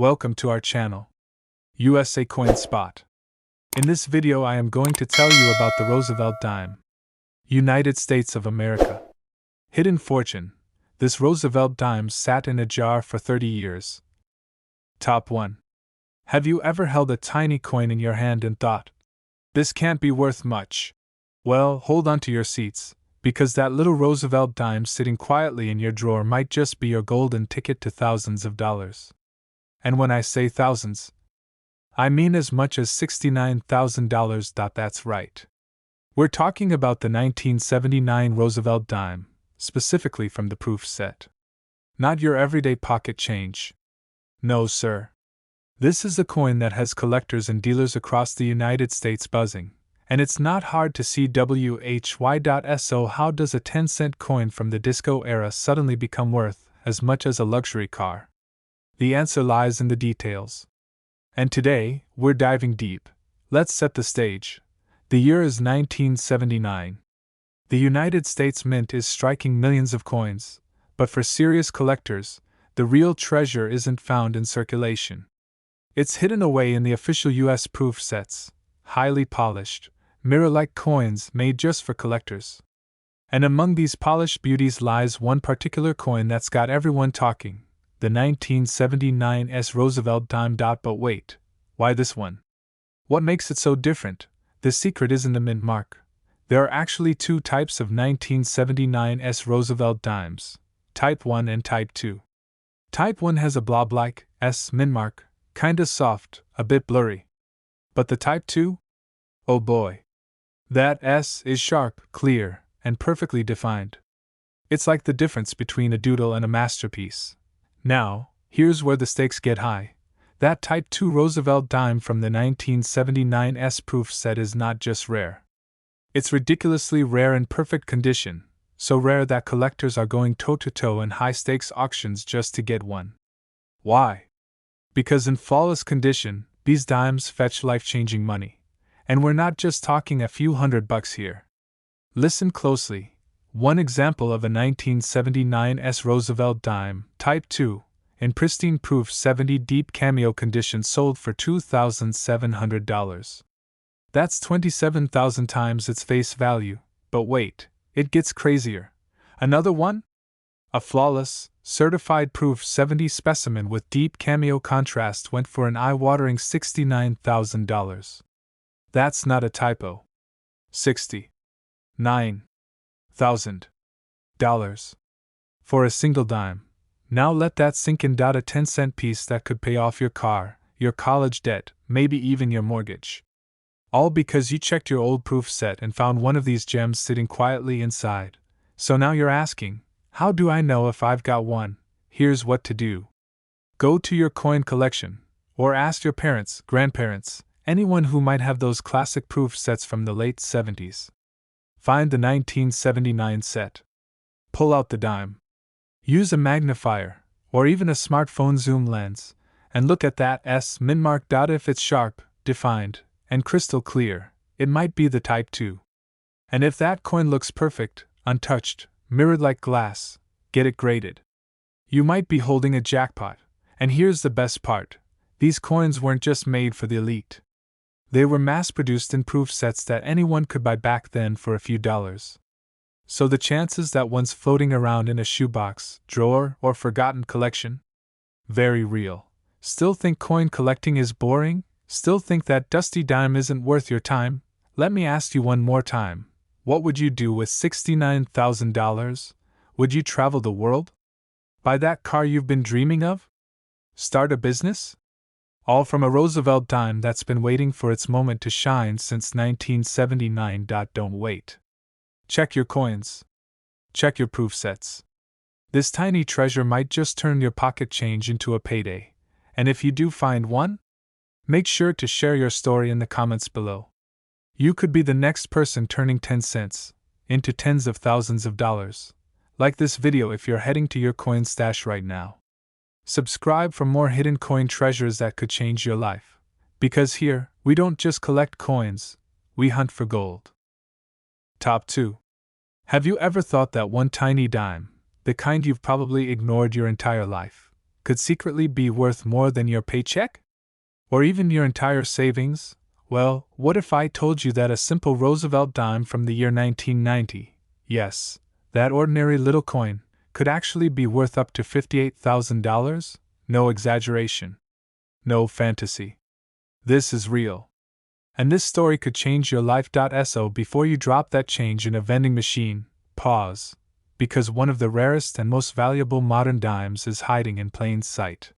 Welcome to our channel, USA Coin Spot. In this video I am going to tell you about the Roosevelt dime. United States of America. Hidden fortune. This Roosevelt dime sat in a jar for 30 years. Top 1. Have you ever held a tiny coin in your hand and thought, this can't be worth much? Well, hold on to your seats, because that little Roosevelt dime sitting quietly in your drawer might just be your golden ticket to thousands of dollars. And when I say thousands, I mean as much as $69,000. That's right. We're talking about the 1979 Roosevelt dime, specifically from the proof set. Not your everyday pocket change. No, sir. This is a coin that has collectors and dealers across the United States buzzing, and it's not hard to see why. So how does a 10-cent coin from the disco era suddenly become worth as much as a luxury car? The answer lies in the details. And today, we're diving deep. Let's set the stage. The year is 1979. The United States Mint is striking millions of coins, but for serious collectors, the real treasure isn't found in circulation. It's hidden away in the official U.S. proof sets, highly polished, mirror-like coins made just for collectors. And among these polished beauties lies one particular coin that's got everyone talking. The 1979 Roosevelt dime. But wait, why this one? What makes it so different? The secret isn't the mint mark. There are actually two types of 1979 Roosevelt dimes, Type 1 and Type 2. Type 1 has a blob-like S mint mark, kinda soft, a bit blurry. But the Type 2? Oh boy. That S is sharp, clear, and perfectly defined. It's like the difference between a doodle and a masterpiece. Now, here's where the stakes get high. That Type 2 Roosevelt dime from the 1979 proof set is not just rare. It's ridiculously rare in perfect condition, so rare that collectors are going toe-to-toe in high-stakes auctions just to get one. Why? Because in flawless condition, these dimes fetch life-changing money. And we're not just talking a few $100 here. Listen closely. One example of a 1979 Roosevelt dime, Type 2, in pristine proof 70 deep cameo condition sold for $2,700. That's 27,000 times its face value, but wait, it gets crazier. Another one? A flawless, certified proof 70 specimen with deep cameo contrast went for an eye-watering $69,000. That's not a typo. $69,000 for a single dime. Now let that sink in. A 10-cent piece that could pay off your car, your college debt, maybe even your mortgage. All because you checked your old proof set and found one of these gems sitting quietly inside. So now you're asking, how do I know if I've got one? Here's what to do. Go to your coin collection, or ask your parents, grandparents, anyone who might have those classic proof sets from the late 70s. Find the 1979 set. Pull out the dime. Use a magnifier, or even a smartphone zoom lens, and look at that S mint mark. If it's sharp, defined, and crystal clear, it might be the Type 2. And if that coin looks perfect, untouched, mirrored like glass, get it graded. You might be holding a jackpot. And here's the best part. These coins weren't just made for the elite. They were mass-produced in proof sets that anyone could buy back then for a few dollars. So the chances that one's floating around in a shoebox, drawer, or forgotten collection? Very real. Still think coin collecting is boring? Still think that dusty dime isn't worth your time? Let me ask you one more time. What would you do with $69,000? Would you travel the world? Buy that car you've been dreaming of? Start a business? All from a Roosevelt dime that's been waiting for its moment to shine since 1979. Don't wait. Check your coins. Check your proof sets. This tiny treasure might just turn your pocket change into a payday. And if you do find one, make sure to share your story in the comments below. You could be the next person turning 10 cents into tens of thousands of dollars. Like this video if you're heading to your coin stash right now. Subscribe for more hidden coin treasures that could change your life. Because here, we don't just collect coins, we hunt for gold. Top 2. Have you ever thought that one tiny dime, the kind you've probably ignored your entire life, could secretly be worth more than your paycheck? Or even your entire savings? Well, what if I told you that a simple Roosevelt dime from the year 1990, yes, that ordinary little coin, could actually be worth up to $58,000? No exaggeration. No fantasy. This is real. And this story could change your life. So before you drop that change in a vending machine, pause. Because one of the rarest and most valuable modern dimes is hiding in plain sight.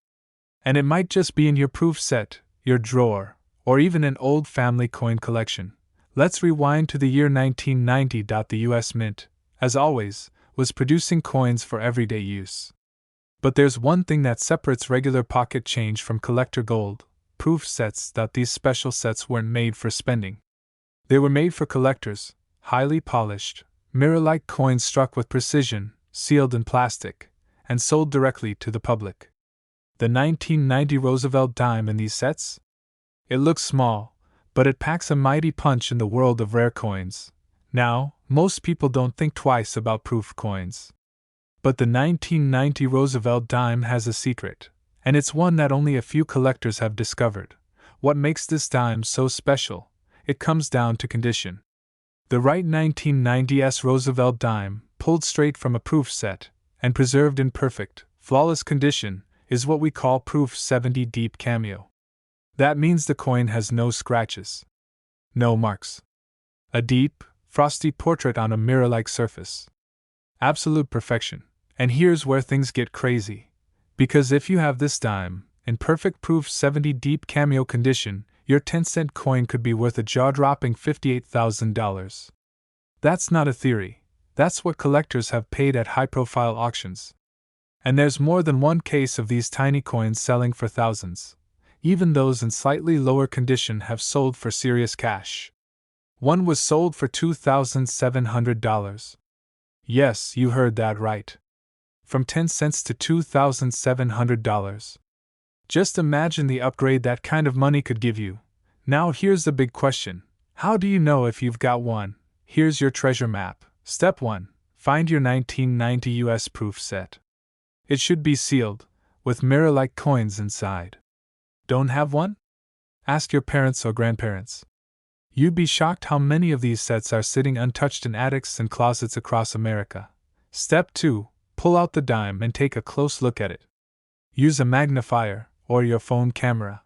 And it might just be in your proof set, your drawer, or even an old family coin collection. Let's rewind to the year 1990. The US Mint, as always, was producing coins for everyday use. But there's one thing that separates regular pocket change from collector gold: proof sets. These special sets weren't made for spending. They were made for collectors, highly polished, mirror-like coins struck with precision, sealed in plastic, and sold directly to the public. The 1990 Roosevelt dime in these sets? It looks small, but it packs a mighty punch in the world of rare coins. Now, most people don't think twice about proof coins. But the 1990 Roosevelt dime has a secret, and it's one that only a few collectors have discovered. What makes this dime so special? It comes down to condition. The right 1990s Roosevelt dime, pulled straight from a proof set, and preserved in perfect, flawless condition, is what we call Proof 70 Deep Cameo. That means the coin has no scratches, no marks. A deep, frosty portrait on a mirror-like surface. Absolute perfection. And here's where things get crazy. Because if you have this dime, in perfect Proof 70 Deep Cameo condition, your 10-cent coin could be worth a jaw-dropping $58,000. That's not a theory. That's what collectors have paid at high-profile auctions. And there's more than one case of these tiny coins selling for thousands. Even those in slightly lower condition have sold for serious cash. One was sold for $2,700. Yes, you heard that right. From 10 cents to $2,700. Just imagine the upgrade that kind of money could give you. Now here's the big question. How do you know if you've got one? Here's your treasure map. Step 1. Find your 1990 US proof set. It should be sealed, with mirror-like coins inside. Don't have one? Ask your parents or grandparents. You'd be shocked how many of these sets are sitting untouched in attics and closets across America. Step 2. Pull out the dime and take a close look at it. Use a magnifier or your phone camera.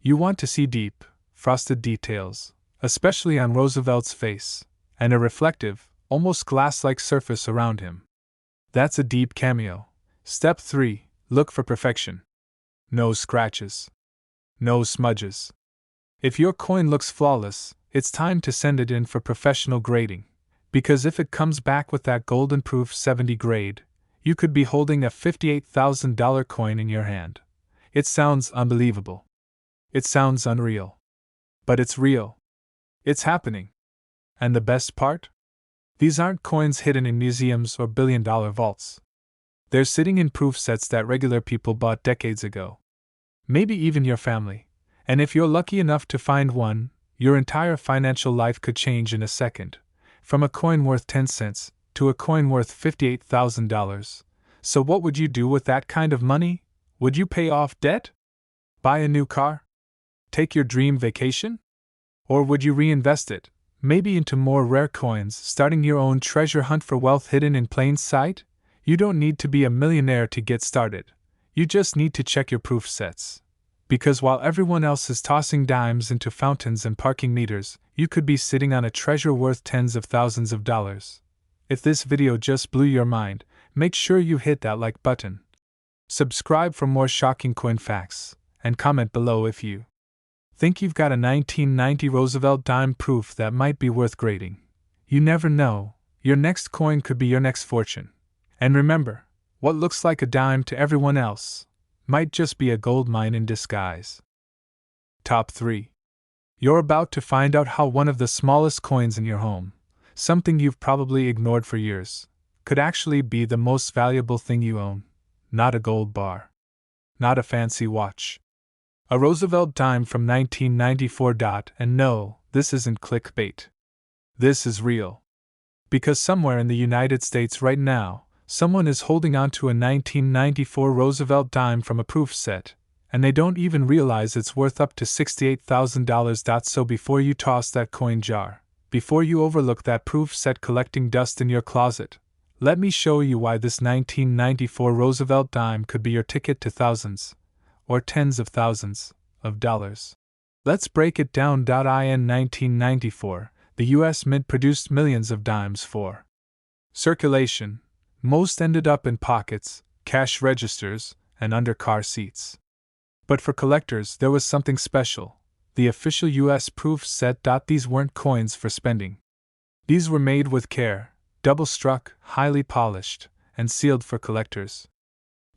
You want to see deep, frosted details, especially on Roosevelt's face, and a reflective, almost glass-like surface around him. That's a deep cameo. Step 3. Look for perfection. No scratches. No smudges. If your coin looks flawless, it's time to send it in for professional grading. Because if it comes back with that golden Proof 70 grade, you could be holding a $58,000 coin in your hand. It sounds unbelievable. It sounds unreal. But it's real. It's happening. And the best part? These aren't coins hidden in museums or billion-dollar vaults. They're sitting in proof sets that regular people bought decades ago. Maybe even your family. And if you're lucky enough to find one, your entire financial life could change in a second. From a coin worth 10 cents to a coin worth $58,000. So what would you do with that kind of money? Would you pay off debt? Buy a new car? Take your dream vacation? Or would you reinvest it, maybe into more rare coins, starting your own treasure hunt for wealth hidden in plain sight? You don't need to be a millionaire to get started. You just need to check your proof sets. Because while everyone else is tossing dimes into fountains and parking meters, you could be sitting on a treasure worth tens of thousands of dollars. If this video just blew your mind, make sure you hit that like button. Subscribe for more shocking coin facts, and comment below if you think you've got a 1990 Roosevelt dime proof that might be worth grading. You never know, your next coin could be your next fortune. And remember, what looks like a dime to everyone else might just be a gold mine in disguise. Top 3. You're about to find out how one of the smallest coins in your home, something you've probably ignored for years, could actually be the most valuable thing you own. Not a gold bar. Not a fancy watch. A Roosevelt dime from 1994. And no, this isn't clickbait. This is real. Because somewhere in the United States right now, Someone is holding on to a 1994 Roosevelt dime from a proof set, and they don't even realize it's worth up to $68,000. So before you toss that coin jar, before you overlook that proof set collecting dust in your closet, let me show you why this 1994 Roosevelt dime could be your ticket to thousands, or tens of thousands, of dollars. Let's break it down. In 1994, the U.S. Mint produced millions of dimes for circulation. Most ended up in pockets, cash registers, and under car seats. But for collectors, there was something special: the official U.S. proof set. These weren't coins for spending. These were made with care, double-struck, highly polished, and sealed for collectors.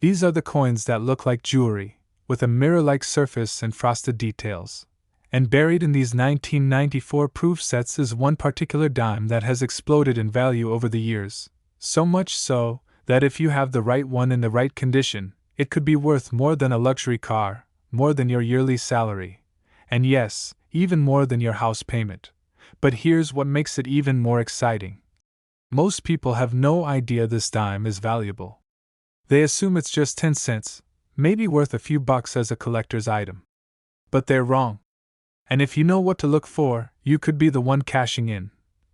These are the coins that look like jewelry, with a mirror-like surface and frosted details. And buried in these 1994 proof sets is one particular dime that has exploded in value over the years. So much so, that if you have the right one in the right condition, it could be worth more than a luxury car, more than your yearly salary, and yes, even more than your house payment. But here's what makes it even more exciting. Most people have no idea this dime is valuable. They assume it's just 10 cents, maybe worth a few bucks as a collector's item. But they're wrong. And if you know what to look for, you could be the one cashing in.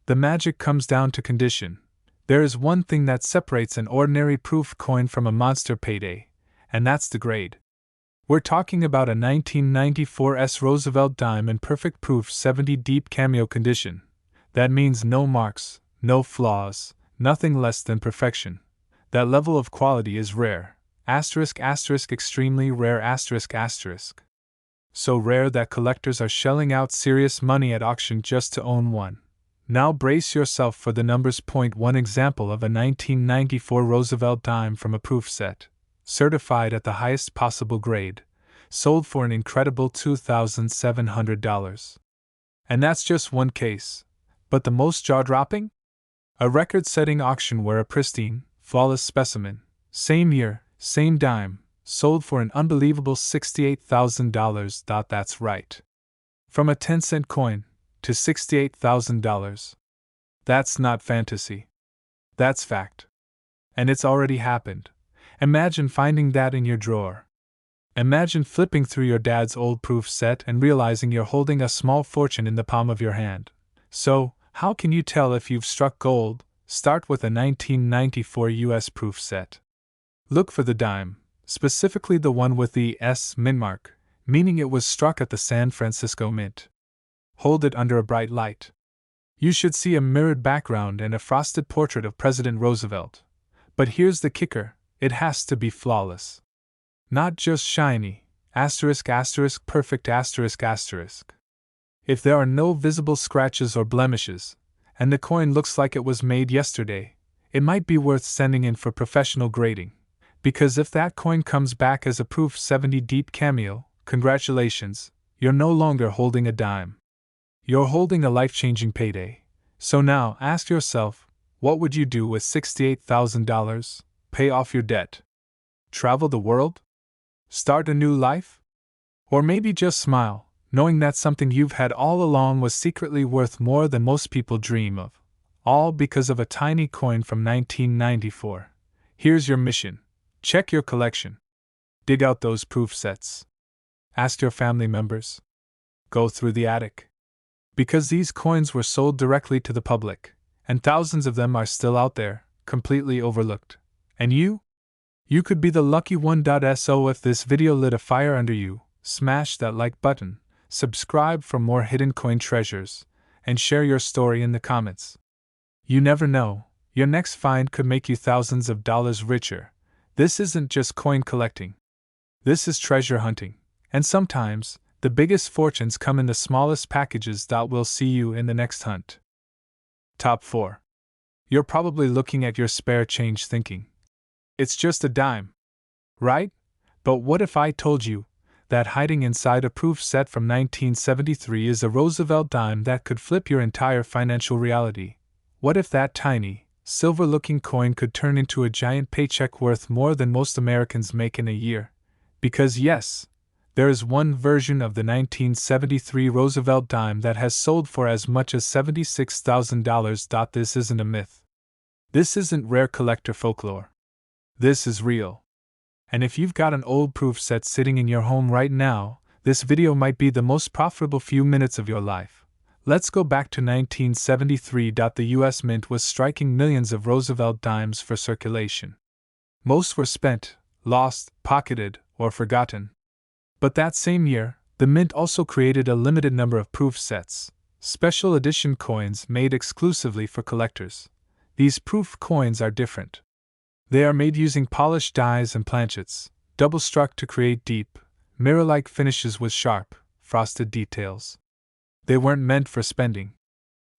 The magic comes down to condition. There is one thing that separates an ordinary proof coin from a monster payday, and that's the grade. We're talking about a 1994 Roosevelt dime in perfect proof 70 deep cameo condition. That means no marks, no flaws, nothing less than perfection. That level of quality is rare, extremely rare, so rare that collectors are shelling out serious money at auction just to own one. Now brace yourself for the numbers. Point 1 example of a 1994 Roosevelt dime from a proof set, certified at the highest possible grade, sold for an incredible $2,700. And that's just one case. But the most jaw-dropping? A record-setting auction where a pristine, flawless specimen, same year, same dime, sold for an unbelievable $68,000. That's right. From a 10-cent coin to $68,000. That's not fantasy. That's fact. And it's already happened. Imagine finding that in your drawer. Imagine flipping through your dad's old proof set and realizing you're holding a small fortune in the palm of your hand. So, how can you tell if you've struck gold? Start with a 1994 US proof set. Look for the dime, specifically the one with the S Mint mark, meaning it was struck at the San Francisco Mint. Hold it under a bright light. You should see a mirrored background and a frosted portrait of President Roosevelt. But here's the kicker: it has to be flawless. Not just shiny, perfect. If there are no visible scratches or blemishes, and the coin looks like it was made yesterday, it might be worth sending in for professional grading. Because if that coin comes back as a proof 70 deep cameo, congratulations, you're no longer holding a dime. You're holding a life-changing payday. So now, ask yourself, what would you do with $68,000? Pay off your debt? Travel the world? Start a new life? Or maybe just smile, knowing that something you've had all along was secretly worth more than most people dream of, all because of a tiny coin from 1994. Here's your mission. Check your collection. Dig out those proof sets. Ask your family members. Go through the attic. Because these coins were sold directly to the public, and thousands of them are still out there, completely overlooked. And you? You could be the lucky one. So if this video lit a fire under you, smash that like button, subscribe for more hidden coin treasures, and share your story in the comments. You never know, your next find could make you thousands of dollars richer. This isn't just coin collecting. This is treasure hunting, and sometimes, the biggest fortunes come in the smallest packages. We'll see you in the next hunt. Top 4. You're probably looking at your spare change thinking, it's just a dime, right? But what if I told you that hiding inside a proof set from 1973 is a Roosevelt dime that could flip your entire financial reality? What if that tiny, silver-looking coin could turn into a giant paycheck worth more than most Americans make in a year? Because yes, there is one version of the 1973 Roosevelt dime that has sold for as much as $76,000. This isn't a myth. This isn't rare collector folklore. This is real. And if you've got an old proof set sitting in your home right now, this video might be the most profitable few minutes of your life. Let's go back to 1973. The US Mint was striking millions of Roosevelt dimes for circulation. Most were spent, lost, pocketed, or forgotten. But that same year, the Mint also created a limited number of proof sets, special edition coins made exclusively for collectors. These proof coins are different. They are made using polished dies and planchets, double-struck to create deep, mirror-like finishes with sharp, frosted details. They weren't meant for spending.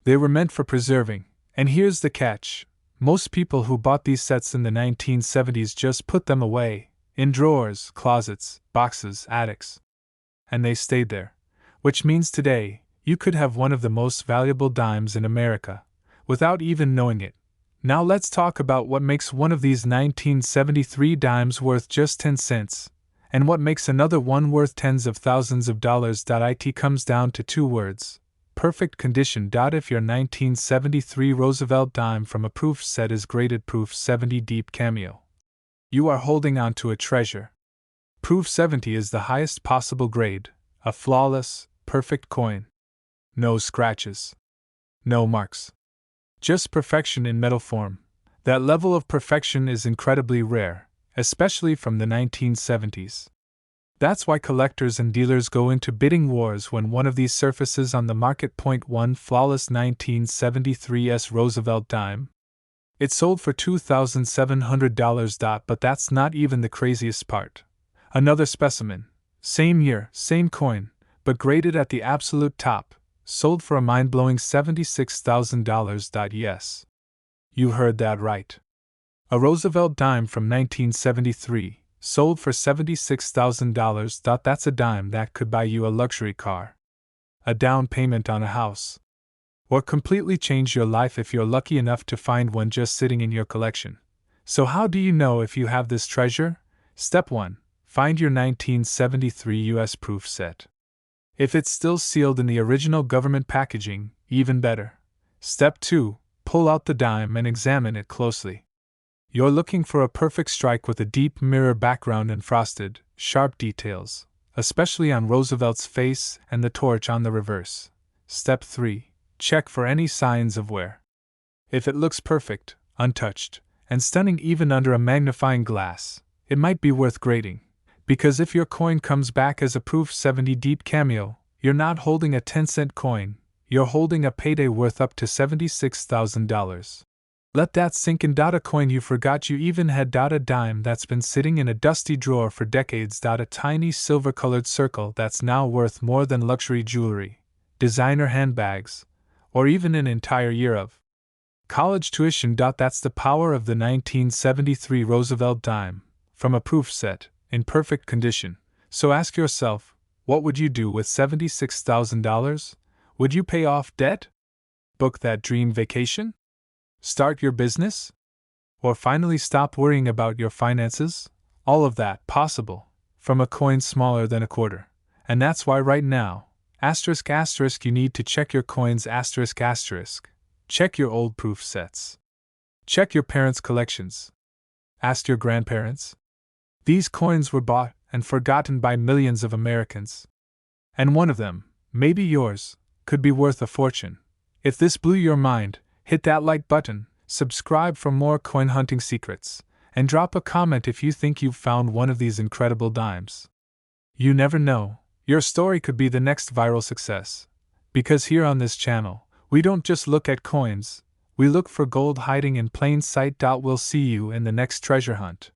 They were meant for preserving, and here's the catch. Most people who bought these sets in the 1970s just put them away, in drawers, closets, boxes, attics. And they stayed there. Which means today, you could have one of the most valuable dimes in America, without even knowing it. Now let's talk about what makes one of these 1973 dimes worth just 10 cents, and what makes another one worth tens of thousands of dollars. It comes down to two words: perfect condition. If your 1973 Roosevelt dime from a proof set is graded Proof 70 Deep Cameo, you are holding on to a treasure. Proof 70 is the highest possible grade, a flawless, perfect coin. No scratches. No marks. Just perfection in metal form. That level of perfection is incredibly rare, especially from the 1970s. That's why collectors and dealers go into bidding wars when one of these surfaces on the market. One flawless 1973 Roosevelt dime. It sold for $2,700. But that's not even the craziest part. Another specimen, same year, same coin, but graded at the absolute top, sold for a mind-blowing $76,000. Yes. You heard that right. A Roosevelt dime from 1973, sold for $76,000. That's a dime that could buy you a luxury car, a down payment on a house, or completely change your life if you're lucky enough to find one just sitting in your collection. So how do you know if you have this treasure? Step 1. Find your 1973 US proof set. If it's still sealed in the original government packaging, even better. Step 2. Pull out the dime and examine it closely. You're looking for a perfect strike with a deep mirror background and frosted, sharp details, especially on Roosevelt's face and the torch on the reverse. Step 3. Check for any signs of wear. If it looks perfect, untouched, and stunning even under a magnifying glass, it might be worth grading. Because if your coin comes back as a Proof 70 Deep Cameo, you're not holding a 10-cent coin, you're holding a payday worth up to $76,000. Let that sink in. A coin you forgot you even had. A dime that's been sitting in a dusty drawer for decades. A tiny silver-colored circle that's now worth more than luxury jewelry, designer handbags, or even an entire year of college tuition. That's the power of the 1973 Roosevelt dime, from a proof set, in perfect condition. So ask yourself, what would you do with $76,000? Would you pay off debt? Book that dream vacation? Start your business? Or finally stop worrying about your finances? All of that possible, from a coin smaller than a quarter. And that's why right now, you need to check your coins. Check your old proof sets. Check your parents' collections. Ask your grandparents. These coins were bought and forgotten by millions of Americans. And one of them, maybe yours, could be worth a fortune. If this blew your mind, hit that like button, subscribe for more coin hunting secrets, and drop a comment if you think you've found one of these incredible dimes. You never know, your story could be the next viral success. Because here on this channel, we don't just look at coins, we look for gold hiding in plain sight. We'll see you in the next treasure hunt.